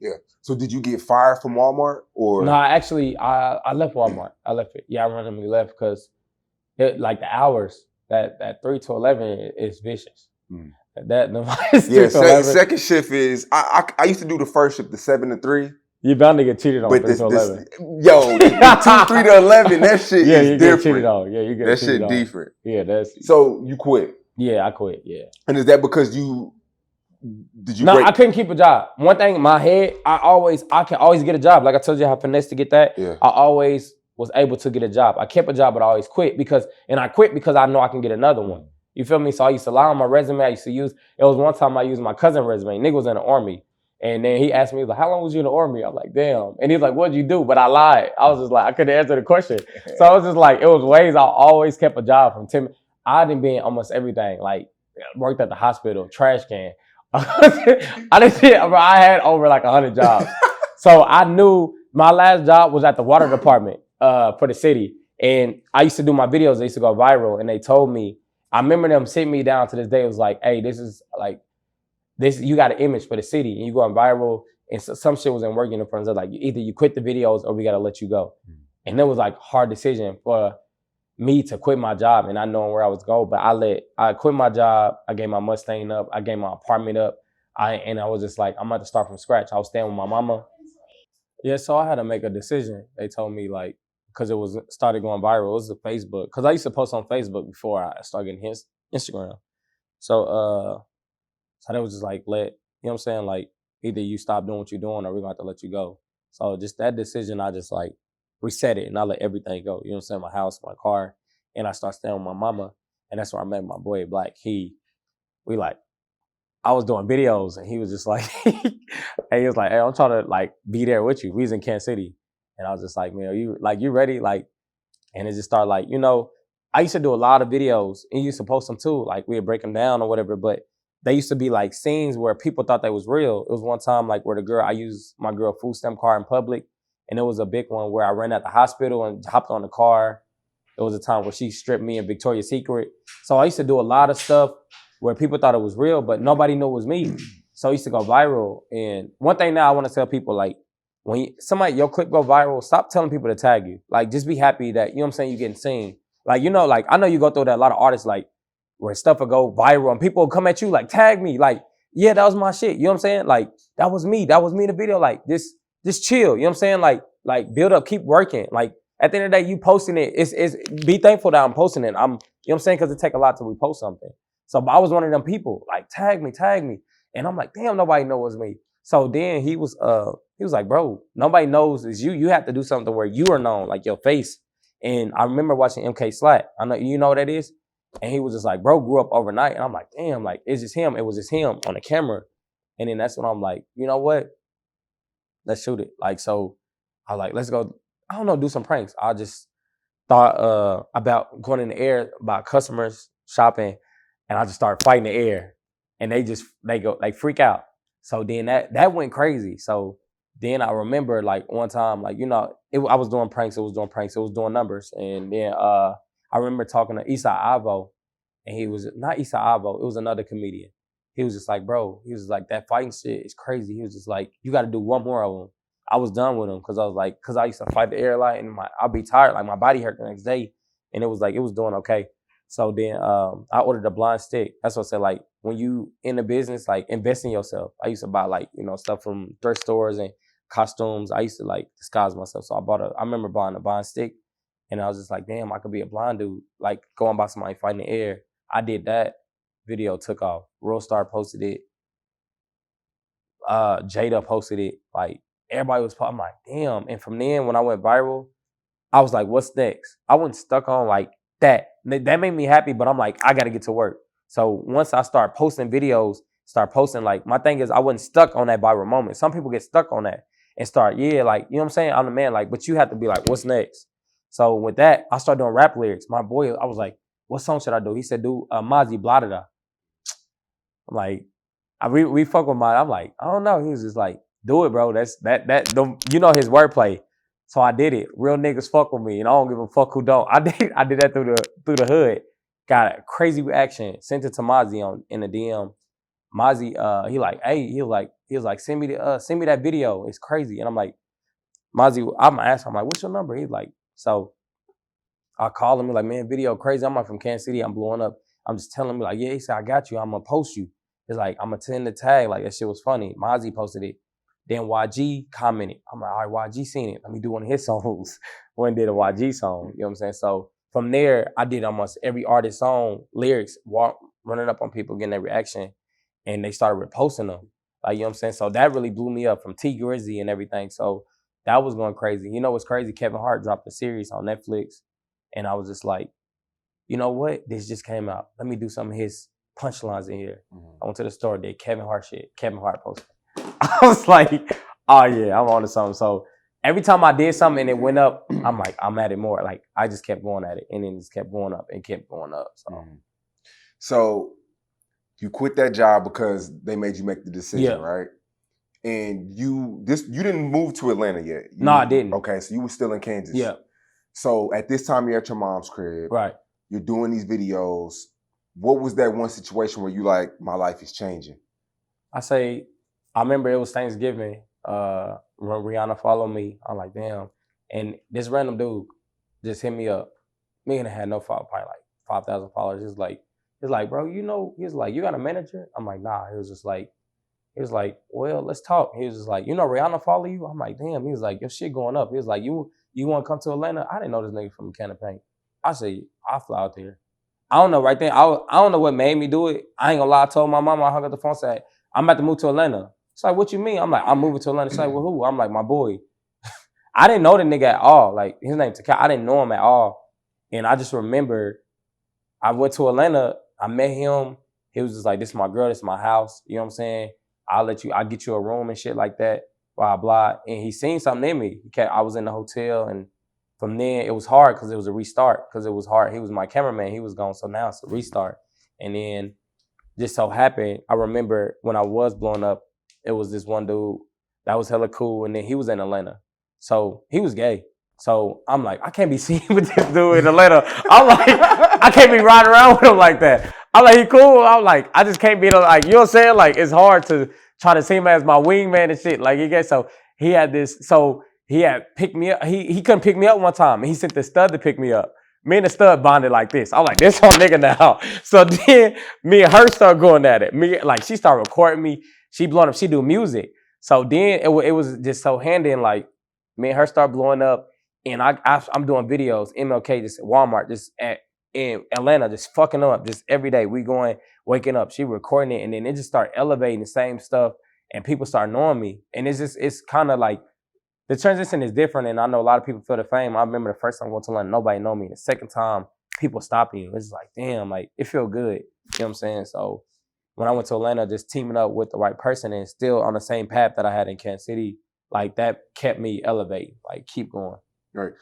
Yeah. So did you get fired from Walmart or? No, actually, I left Walmart. I left it. Yeah, I randomly left because like the hours that 3 to 11 is vicious. Mm. Second shift is I used to do the first shift, the 7 to 3. You're bound to get cheated on. But 3 to 11. Yo, the 2, 3 to 11, that shit yeah, is you different. Get cheated on. Yeah, you get that cheated shit on. different. Yeah, that's. So you quit. Yeah, I quit. Yeah. And is that because you? Did you? No, I couldn't keep a job. One thing in my head, I can always get a job. Like I told you, how finesse to get that. Yeah. I always was able to get a job. I kept a job, but I always quit because I know I can get another one. You feel me? So I used to lie on my resume. I used to use. It was one time I used my cousin's resume. Nigga was in the army, and then he asked me, he was like, "How long was you in the army?" I'm like, "Damn." And he's like, "What'd you do?" But I lied. I was just like, I couldn't answer the question. So I was just like, it was ways I always kept a job from Tim. I didn't be in almost everything. Like worked at the hospital, trash can. I had over like 100 jobs. So I knew my last job was at the water department for the city. And I used to do my videos. They used to go viral. And they told me, I remember them sitting me down to this day. It was like, hey, this is like, you got an image for the city. And you going viral. And so, some shit wasn't working in front of like, either you quit the videos or we got to let you go. And it was like a hard decision for me to quit my job and not knowing where I was going. But I quit my job. I gave my Mustang up. I gave my apartment up. And I was just like, I'm about to start from scratch. I was staying with my mama. Yeah, so I had to make a decision. They told me like, because it started going viral. It was the Facebook. Because I used to post on Facebook before I started getting his Instagram. So they was just like, you know what I'm saying? Like, either you stop doing what you're doing or we're going to have to let you go. So just that decision, I just like reset it and I let everything go. You know what I'm saying? My house, my car. And I started staying with my mama. And that's where I met my boy, Black. I was doing videos and he was just like, and he was like, hey, I'm trying to like be there with you. We was in Kansas City. And I was just like, man, are you ready? Like, and it just started like, you know, I used to do a lot of videos and you used to post them too. Like we'd break them down or whatever, but they used to be like scenes where people thought they was real. It was one time like where I used my girl food stamp card in public. And it was a big one where I ran out the hospital and hopped on the car. It was a time where she stripped me in Victoria's Secret. So I used to do a lot of stuff where people thought it was real, but nobody knew it was me. So I used to go viral. And one thing now I want to tell people, like, when your clip go viral, stop telling people to tag you. Like, just be happy that, you know what I'm saying, you're getting seen. Like, you know, like, I know you go through that, a lot of artists, like, where stuff will go viral and people will come at you, like, tag me. Like, yeah, that was my shit. You know what I'm saying? Like, that was me. That was me in the video. Like, just chill. You know what I'm saying? Like build up, keep working. Like, at the end of the day, you posting it, it's be thankful that I'm posting it. You know what I'm saying? Because it take a lot to repost something. So I was one of them people, like, tag me. And I'm like, damn, nobody knows me. So then he was like, bro, nobody knows it's you. You have to do something where you are known, like your face. And I remember watching MK Slack. I know, you know what that is? And he was just like, bro, grew up overnight. And I'm like, damn, like, it's just him. It was just him on the camera. And then that's when I'm like, you know what? Let's shoot it. Like, so I was like, let's go, I don't know, do some pranks. I just thought about going in the air, about customers shopping. And I just started fighting the air and they freak out. So then that went crazy. So then I remember like one time, like, you know, I was doing pranks. It was doing numbers. And then I remember talking to Issa Avo and he was, not Issa Avo, it was another comedian. He was just like, bro, he was like, that fighting shit is crazy. He was just like, you got to do one more of them. I was done with him because I used to fight the air a lot and I'll be tired. Like my body hurt the next day. And it was doing okay. So then I ordered a blind stick. That's what I said, like, when you in the business, like, invest in yourself. I used to buy, like, you know, stuff from thrift stores and costumes. I used to, like, disguise myself. So I remember buying a blind stick, and I was just like, damn, I could be a blind dude, like, going by somebody fighting in the air. I did that. Video took off. Rollstar posted it. Jada posted it. Like, everybody was, I'm like, damn. And from then, when I went viral, I was like, what's next? I wasn't stuck on, like, that made me happy, but I'm like, I got to get to work. So once I start posting videos, like, my thing is I wasn't stuck on that viral moment. Some people get stuck on that and start, yeah, like, you know what I'm saying? I'm the man, like, but you have to be like, what's next? So with that, I started doing rap lyrics. My boy, I was like, what song should I do? He said, do Mazi Bladada. I'm like, we fuck with Mazi. I'm like, I don't know. He was just like, do it, bro. You know his wordplay. So I did it. Real niggas fuck with me, and I don't give a fuck who don't. I did that through the hood. got a crazy reaction. Sent it to Mozzie in the DM. Mozzie, he like, hey, he was like, send me that video. It's crazy. And I'm like, Mozzie, I'm gonna ask him, I'm like, what's your number? He's like, so I call him, like, man, video crazy. I'm like from Kansas City, I'm blowing up. I'm just telling him, like, yeah, he said, I got you. I'm gonna post you. It's like, I'm gonna send the tag. Like, that shit was funny. Mozzie posted it. Then YG commented. I'm like, all right, YG seen it. Let me do one of his songs. One did a YG song. You know what I'm saying? So from there, I did almost every artist song, lyrics, running up on people, getting their reaction. And they started reposting them. Like, you know what I'm saying? So that really blew me up from T Grizzy and everything. So that was going crazy. You know what's crazy? Kevin Hart dropped a series on Netflix. And I was just like, you know what? This just came out. Let me do some of his punchlines in here. I went to the store, did Kevin Hart shit. Kevin Hart posted. I was like, oh yeah, I'm on to something. So every time I did something and it went up, I'm like, I'm at it more. Like, I just kept going at it. And then just kept going up and kept going up. So you quit that job because they made you make the decision, right? And you didn't move to Atlanta yet. No, I didn't. Okay, so you were still in Kansas. Yeah. So at this time, you're at your mom's crib. Right. You're doing these videos. What was that one situation where you like, my life is changing? I remember it was Thanksgiving. When Rihanna followed me, I'm like, damn. And this random dude just hit me up. Me and I had no follow, probably like 5,000 followers. He's like, bro, you know, he's like, you got a manager? I'm like, nah. He was like, well, let's talk. He was just like, you know, Rihanna follow you? I'm like, damn. He was like, your shit going up. He was like, you want to come to Atlanta? I didn't know this nigga from a can of paint. I said, I'll fly out there. I don't know right then. I don't know what made me do it. I ain't gonna lie. I told my mama, I hung up the phone, said, I'm about to move to Atlanta. She's like, what you mean? I'm like, I'm moving to Atlanta. She's like, well, who? I'm like, my boy. I didn't know the nigga at all. Like, his name's Takai. I didn't know him at all. And I just remember I went to Atlanta. I met him. He was just like, this is my girl. This is my house. You know what I'm saying? I'll get you a room and shit like that. Blah, blah. And he seen something in me. I was in the hotel, and from then it was hard because it was a restart, because it was hard. He was my cameraman. He was gone. So now it's a restart. And then just so happened, I remember when I was blowing up, it was this one dude that was hella cool. And then he was in Atlanta. So he was gay. So I'm like, I can't be seen with this dude in Atlanta. I'm like, I can't be riding around with him like that. I'm like, he cool. I'm like, I just can't be like, you know what I'm saying? Like, it's hard to try to see him as my wingman and shit. Like, he had picked me up. He couldn't pick me up one time. And he sent the stud to pick me up. Me and the stud bonded like this. I'm like, this whole nigga now. So then me and her start going at it. She started recording me. She blowing up. She do music. So then it was just so handy, and like, me and her start blowing up. And I'm doing videos, MLK, just at Walmart, just in Atlanta, just fucking up, just every day. We waking up, she recording it, and then it just started elevating the same stuff, and people start knowing me. And it's kind of like, the transition is different, and I know a lot of people feel the fame. I remember the first time going to Atlanta, nobody know me. The second time, people stopping you. It's just like, damn, like, it feel good. You know what I'm saying? So when I went to Atlanta, just teaming up with the right person and still on the same path that I had in Kansas City, like, that kept me elevating, like, keep going. Right.